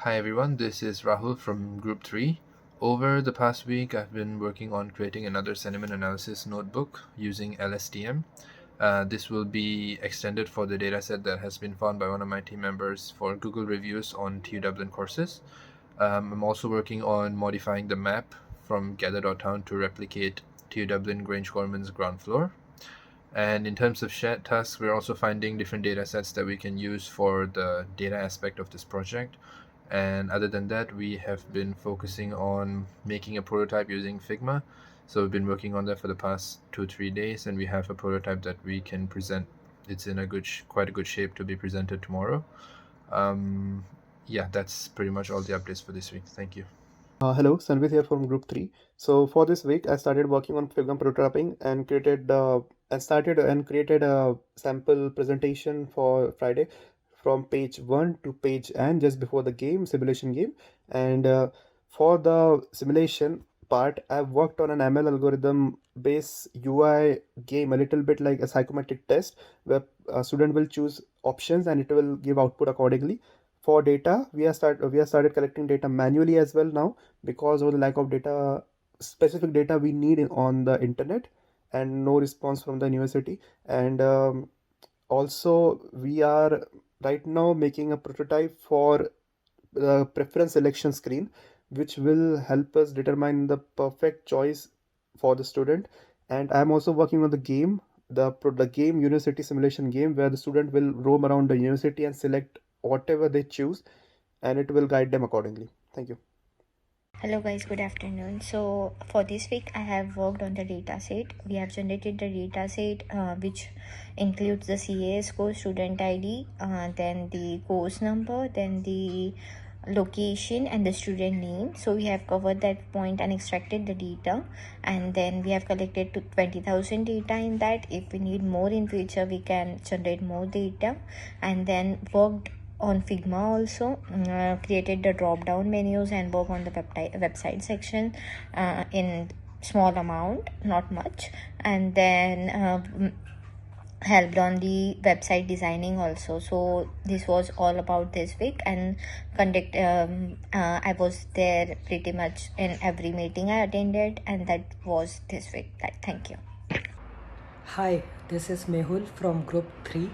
Hi everyone, this is Rahul from Group 3. Over the past week, I've been working on creating another sentiment analysis notebook using LSTM. This will be extended for the dataset that has been found by one of my team members for Google reviews on TU Dublin courses. I'm also working on modifying the map from gather.town to replicate TU Dublin Grange Gorman's ground floor. And in terms of shared tasks, we're also finding different data sets that we can use for the data aspect of this project. And other than that, we have been focusing on making a prototype using Figma. So we've been working on that for the past 2-3 days, and we have a prototype that we can present. It's in quite a good shape to be presented tomorrow. Yeah, that's pretty much all the updates for this week. Thank you. Hello, Sanvit here from Group 3. So for this week, I started working on Figma prototyping and created a sample presentation for Friday from page 1 to page n just before the simulation game. And for the simulation part, I've worked on an ML algorithm based UI game, a little bit like a psychometric test, where a student will choose options and it will give output accordingly. For data, we have started collecting data manually as well now, because of the lack of data, specific data we need on the internet, and no response from the university. And also we are right now making a prototype for the preference selection screen, which will help us determine the perfect choice for the student. And I'm also working on the game, the game university simulation game, where the student will roam around the university and select whatever they choose, and it will guide them accordingly. Thank you. Hello guys, good afternoon. So for this week I have worked on the data set. We have generated the data set which includes the CAS course, student ID, then the course number, then the location and the student name. So we have covered that point and extracted the data, and then we have collected to 20,000 data in that. If we need more in future, we can generate more data, and then worked on Figma also, created the drop down menus and work on the website section in small amount, not much, and then helped on the website designing also. So this was all about this week, and I was there pretty much in every meeting I attended, and that was this week. Thank you. Hi, this is Mehul from Group 3.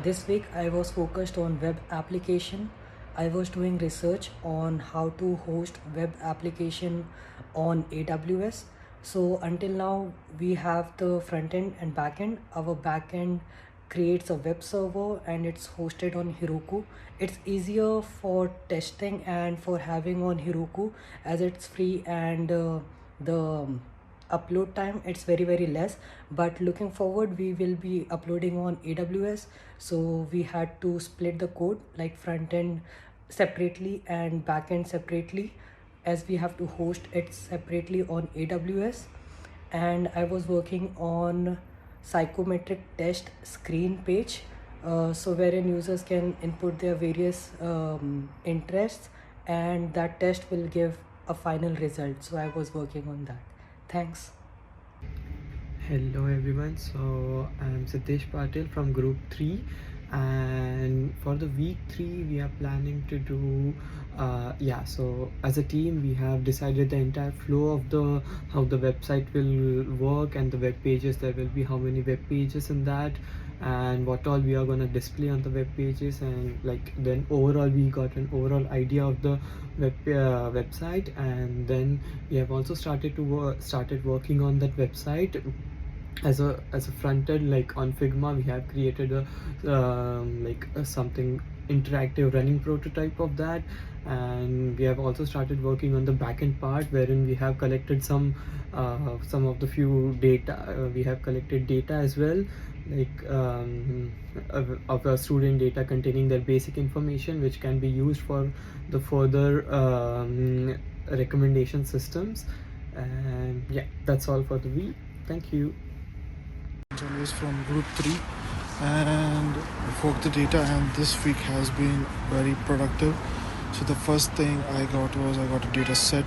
This week I was focused on web application. I was doing research on how to host web application on AWS. So until now we have the front end and back end. Our back end creates a web server and it's hosted on Heroku. It's easier for testing and for having on Heroku as it's free, and the upload time, it's very less. But looking forward, we will be uploading on AWS, so we had to split the code, like front end separately and back end separately, as we have to host it separately on AWS. And I was working on psychometric test screen page, so wherein users can input their various interests, and that test will give a final result. So I was working on that. Thanks. Hello everyone, so I'm Satish Patil from Group 3, and for the week 3 we are planning to do so as a team we have decided the entire flow of the how the website will work, and the web pages, there will be how many web pages in that, and what all we are going to display on the web pages, and like then overall we got an overall idea of the website. And then we have also started working on that website as a front end. Like on Figma we have created something interactive running prototype of that, and we have also started working on the backend part, wherein we have collected some of the few data. We have collected data as well, like of a student data containing their basic information, which can be used for the further recommendation systems. And yeah, that's all for the week. Thank you. Always from Group 3, and for the data, and this week has been very productive. So the first thing I got a data set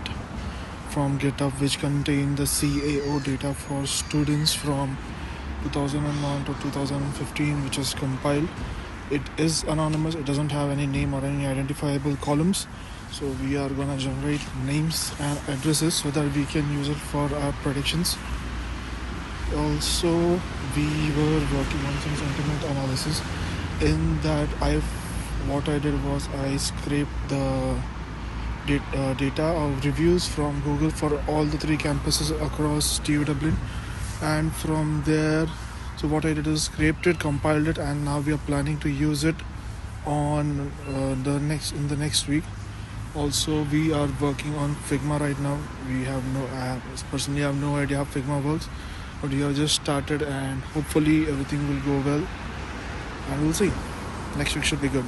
from GitHub which contained the CAO data for students from 2001 to 2015, which is compiled. it is anonymous. It doesn't have any name or any identifiable columns. So we are gonna generate names and addresses so that we can use it for our predictions. Also, we were working on some sentiment analysis. In that, what I did was I scraped the data of reviews from Google for all the 3 campuses across TU Dublin, and from there, so what I did is scraped it, compiled it, and now we are planning to use it on in the next week. Also, we are working on Figma right now. I personally have no idea how Figma works, but we have just started, and hopefully everything will go well, and we'll see. Next week should be good.